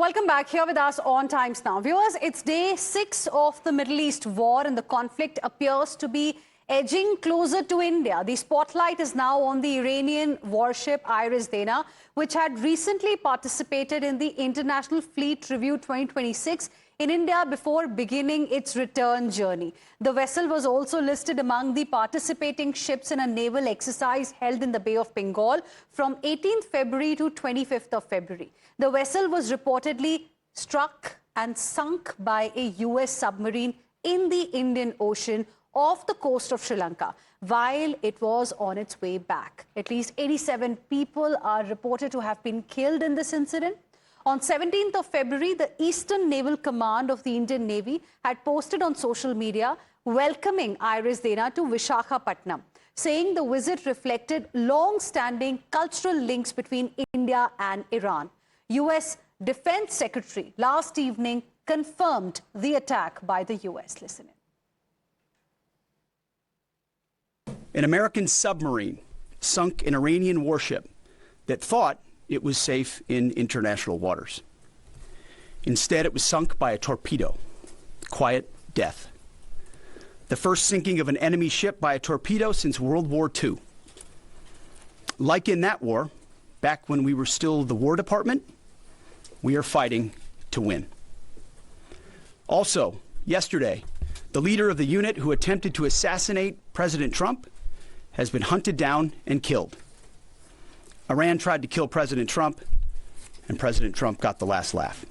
Welcome back here with us on Times Now. Viewers, it's day 6 of the Middle East war and the conflict appears to be edging closer to India. The spotlight is now on the Iranian warship Iris Dana, which had recently participated in the International Fleet Review 2026 in India before beginning its return journey. The vessel was also listed among the participating ships in a naval exercise held in the Bay of Bengal from 18th February to 25th of February. The vessel was reportedly struck and sunk by a US submarine in the Indian Ocean off the coast of Sri Lanka while it was on its way back. At least 87 people are reported to have been killed in this incident. On 17th of February, the Eastern Naval Command of the Indian Navy had posted on social media welcoming Iris Dana to Visakhapatnam, saying the visit reflected long-standing cultural links between India and Iran. US Defense Secretary last evening confirmed the attack by the US. Listen in. An American submarine sunk an Iranian warship that thought it was safe in international waters. Instead, it was sunk by a torpedo. Quiet death. The first sinking of an enemy ship by a torpedo since World War II. Like in that war, back when we were still the War Department, we are fighting to win. Also, yesterday, the leader of the unit who attempted to assassinate President Trump has been hunted down and killed. Iran tried to kill President Trump, and President Trump got the last laugh.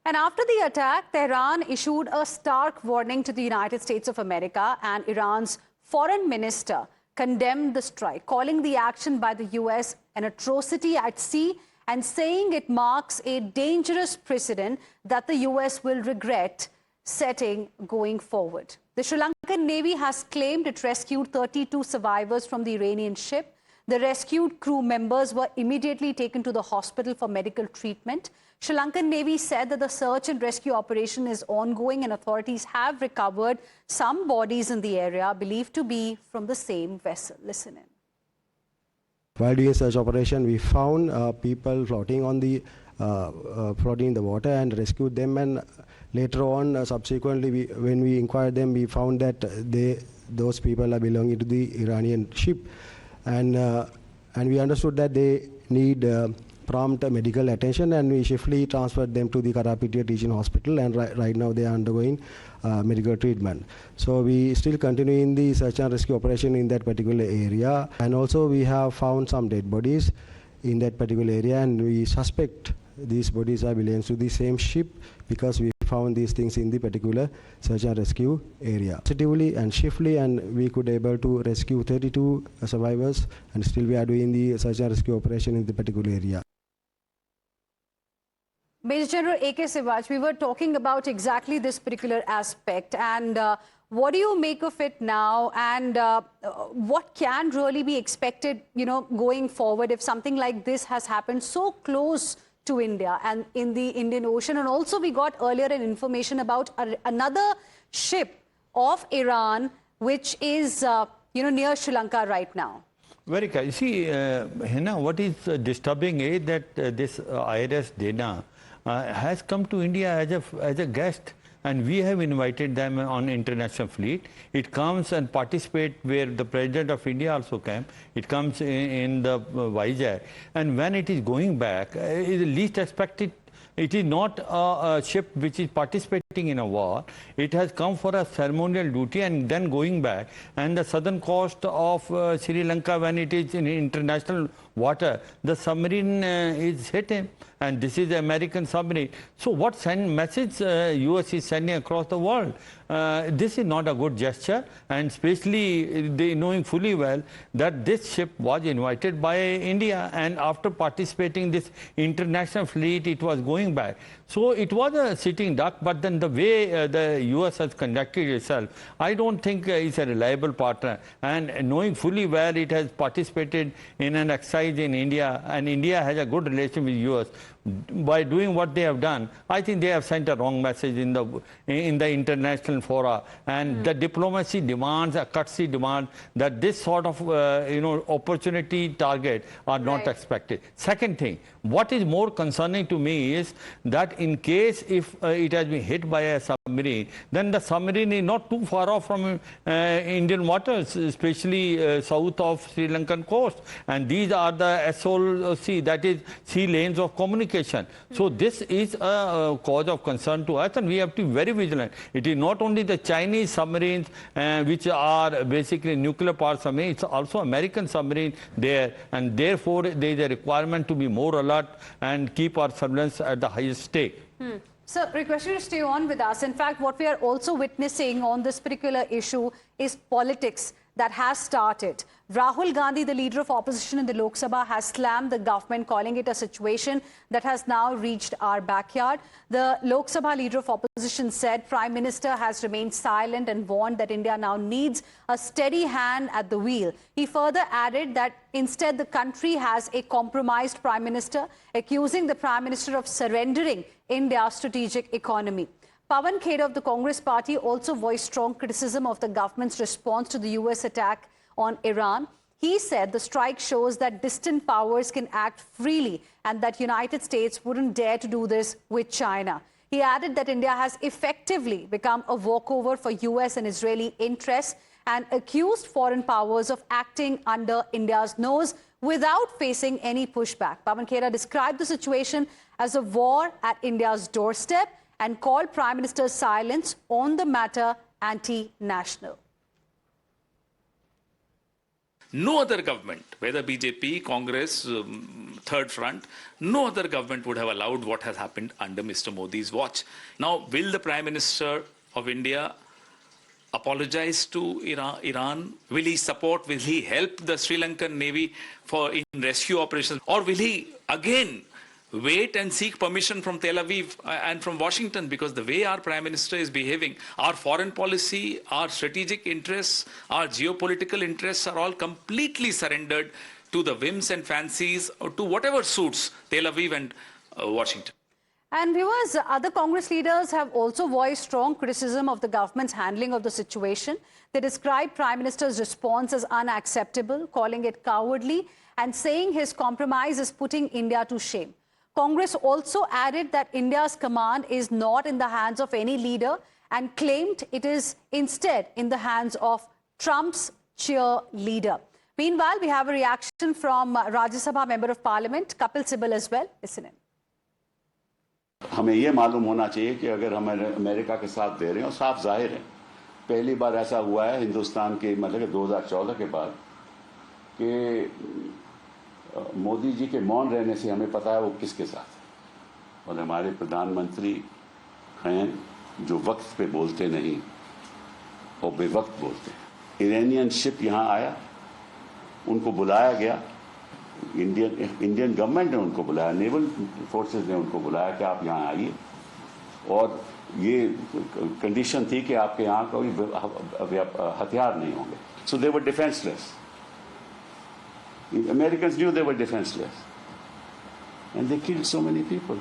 And after the attack, Tehran issued a stark warning to the United States of America, and Iran's foreign minister condemned the strike, calling the action by the US an atrocity at sea and saying it marks a dangerous precedent that the US will regret setting going forward. The Sri Lankan Navy has claimed it rescued 32 survivors from the Iranian ship. The rescued crew members were immediately taken to the hospital for medical treatment. Sri Lankan Navy said that the search and rescue operation is ongoing and authorities have recovered some bodies in the area believed to be from the same vessel. Listen in. While doing search operation, we found people floating on the floating in the water and rescued them. And later on, subsequently, when we inquired them, we found that those people are belonging to the Iranian ship. And we understood that they need prompt medical attention, and we swiftly transferred them to the Karapitiya Teaching Hospital, and right now they are undergoing medical treatment. So we still continue in the search and rescue operation in that particular area, and also we have found some dead bodies in that particular area, and we suspect these bodies are belongs to the same ship because we found these things in the particular search and rescue area. Positively and swiftly, and we could able to rescue 32 survivors, and still we are doing the search and rescue operation in the particular area. Major General A.K. Sivaj, we were talking about exactly this particular aspect, and what do you make of it now, and what can really be expected, going forward if something like this has happened so close to India and in the Indian Ocean? And also we got earlier an information about another ship of Iran which is near Sri Lanka right now. Very good. You see, Hina, what is disturbing is that this Iris Dana has come to India as a guest, and we have invited them on international fleet. It comes and participate where the President of India also came. It comes in the Vizag, and when it is going back, it is least expected. It is not a ship which is participating in a war. It has come for a ceremonial duty and then going back. And the southern coast of Sri Lanka, when it is in international water, the submarine is hit him. And this is the American submarine. So what message US is sending across the world? This is not a good gesture, and especially they knowing fully well that this ship was invited by India, and after participating in this international fleet, it was going back. So it was a sitting duck, but then the way the US has conducted itself, I don't think it's a reliable partner. And knowing fully well it has participated in an exercise in India, and India has a good relation with US, by doing what they have done, I think they have sent a wrong message in the international fora. And the diplomacy demands, a courtesy demand that this sort of opportunity target are not expected. Second thing, what is more concerning to me is that in case if it has been hit by a submarine, then the submarine is not too far off from Indian waters, especially south of Sri Lankan coast. And these are the SOC, that is sea lanes of communication. So this is a cause of concern to us, and we have to be very vigilant. It is not only the Chinese submarines which are basically nuclear power submarines, it's also American submarine there, and therefore there is a requirement to be more alert and keep our surveillance at the highest stake. Sir, request you to stay on with us. In fact, what we are also witnessing on this particular issue is politics that has started. Rahul Gandhi, the leader of opposition in the Lok Sabha, has slammed the government, calling it a situation that has now reached our backyard. The Lok Sabha leader of opposition said Prime Minister has remained silent and warned that India now needs a steady hand at the wheel. He further added that instead the country has a compromised Prime Minister, accusing the Prime Minister of surrendering India's strategic economy. Pawan Khera of the Congress party also voiced strong criticism of the government's response to the US attack on Iran. He said the strike shows that distant powers can act freely and that United States wouldn't dare to do this with China. He added that India has effectively become a walkover for US and Israeli interests and accused foreign powers of acting under India's nose without facing any pushback. Pawan Khera described the situation as a war at India's doorstep and called Prime Minister's silence on the matter anti-national. No other government, whether BJP, Congress, Third Front, no other government would have allowed what has happened under Mr. Modi's watch. Now, will the Prime Minister of India apologize to Iran? Will he support, will he help the Sri Lankan Navy in rescue operations? Or will he again wait and seek permission from Tel Aviv and from Washington? Because the way our Prime Minister is behaving, our foreign policy, our strategic interests, our geopolitical interests are all completely surrendered to the whims and fancies or to whatever suits Tel Aviv and Washington. And viewers, other Congress leaders have also voiced strong criticism of the government's handling of the situation. They described Prime Minister's response as unacceptable, calling it cowardly, and saying his compromise is putting India to shame. Congress also added that India's command is not in the hands of any leader and claimed it is instead in the hands of Trump's cheerleader. Meanwhile, we have a reaction from Rajya Sabha Member of Parliament, Kapil Sibal as well. Listen in. हमें ये मालूम होना चाहिए कि अगर हम America के साथ दे रहे हैं और साफ जाहिर है पहली बार ऐसा हुआ है हिंदुस्तान के मतलब 2014 के बाद कि मोदी जी के मौन रहने से हमें पता है वो किसके साथ है और हमारे प्रधानमंत्री हैं जो वक्त पे बोलते नहीं और बेवक्त बोलते हैं। इरानियन शिप यहाँ आया, उनको बुलाया गया, इंडियन गवर्नमेंट ने उनको बुलाया, नेवल फोर्सेस ने उनको बुलाया कि आप यहाँ आइए और ये कंडीशन थी कि आपके यहाँ कोई हथियार नहीं होंगे। सो दे वर defenceless. Americans knew they were defenseless and they killed so many people.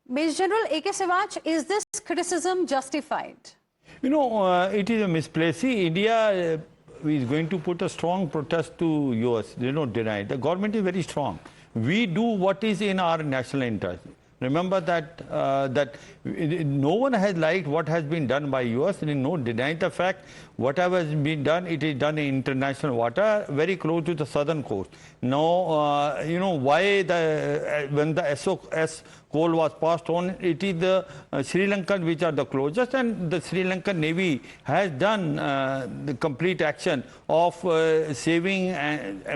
Major General A.K. Sivach, is this criticism justified? You know, it is a misplaced. See, India is going to put a strong protest to US. They don't deny it. The government is very strong. We do what is in our national interest. Remember that no one has liked what has been done by US. No denying the fact whatever has been done, it is done in international water, very close to the southern coast. Now, you know why when the SOS call was passed on, it is the Sri Lankan which are the closest, and the Sri Lankan Navy has done the complete action of saving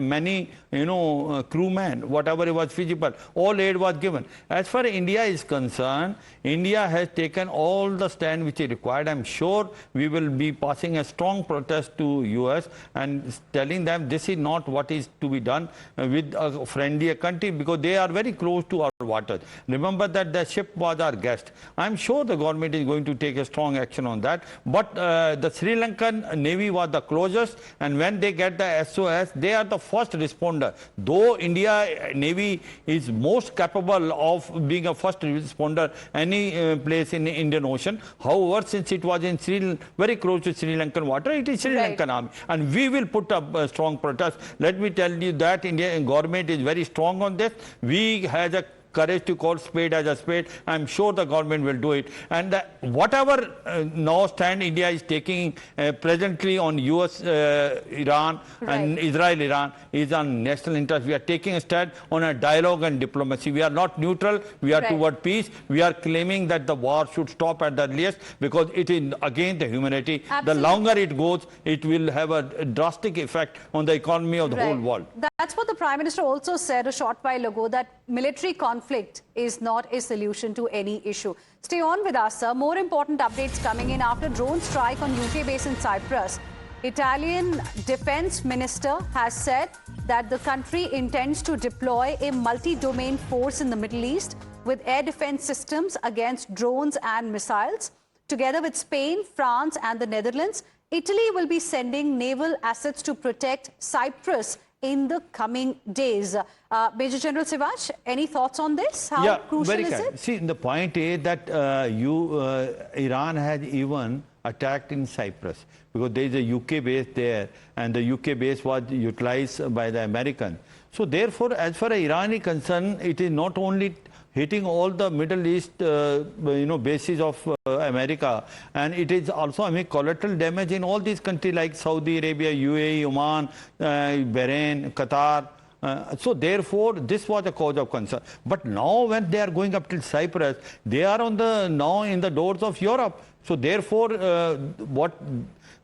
many, crewmen, whatever was feasible. All aid was given. As far as India is concerned, India has taken all the stand which is required. I'm sure we will be passing a strong protest to US and telling them this is not what is to be done with a friendly country, because they are very close to our waters. Remember that the ship was our guest. I'm sure the government is going to take a strong action on that. But the Sri Lankan Navy was the closest, and when they get the SOS, they are the first responder. Though India Navy is most capable of being a first responder any place in the Indian Ocean. However, since it was in very close to Sri Lankan water, it is Sri Lankan Army, and we will put up a strong protest. Let me tell you that Indian government is very strong on this. We have a courage to call spade as a spade. I'm sure the government will do it. And whatever now stand India is taking presently on US, Iran and Israel-Iran is on national interest. We are taking a stand on a dialogue and diplomacy. We are not neutral. We are toward peace. We are claiming that the war should stop at the earliest, because it is against the humanity. Absolutely. The longer it goes, it will have a drastic effect on the economy of the whole world. That's what the Prime Minister also said a short while ago, that military conflict is not a solution to any issue. Stay on with us, sir. More important updates coming in after drone strike on UK base in Cyprus. Italian defense minister has said that the country intends to deploy a multi-domain force in the Middle East with air defense systems against drones and missiles. Together with Spain, France and the Netherlands, Italy will be sending naval assets to protect Cyprus in the coming days. Major General Sivaj, any thoughts on this? How crucial is it? See, the point is that Iran has even attacked in Cyprus, because there is a UK base there, and the UK base was utilized by the Americans. So therefore, as far as Iran is concerned, it is not only hitting all the Middle East, bases of America, and it is also collateral damage in all these countries like Saudi Arabia, UAE, Oman, Bahrain, Qatar. So therefore, this was a cause of concern. But now, when they are going up till Cyprus, they are now in the doors of Europe. So therefore, what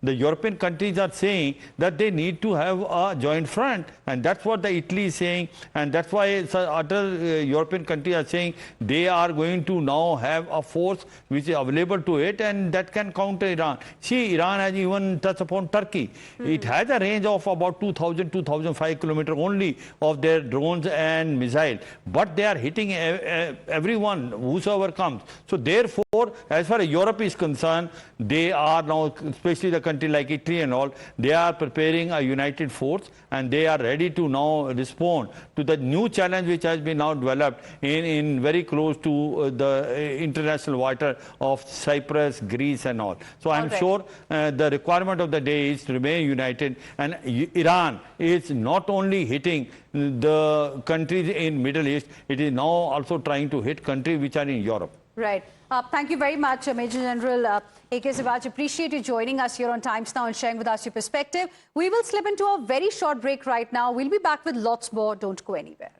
the European countries are saying, that they need to have a joint front, and that's what the Italy is saying, and that's why other European countries are saying they are going to now have a force which is available to it, and that can counter Iran. See, Iran has even touched upon Turkey. It has a range of about 2,000, 2,005 kilometers only of their drones and missiles, but they are hitting everyone, whosoever comes. So therefore, as far as Europe is concerned, they are now, especially the country like Italy and all, they are preparing a united force, and they are ready to now respond to the new challenge which has been now developed in very close to the international water of Cyprus, Greece and all. So I'm sure the requirement of the day is to remain united, and Iran is not only hitting the countries in Middle East, it is now also trying to hit countries which are in Europe. Right. Thank you very much, Major General A.K. Sivaj. Appreciate you joining us here on Times Now and sharing with us your perspective. We will slip into a very short break right now. We'll be back with lots more. Don't go anywhere.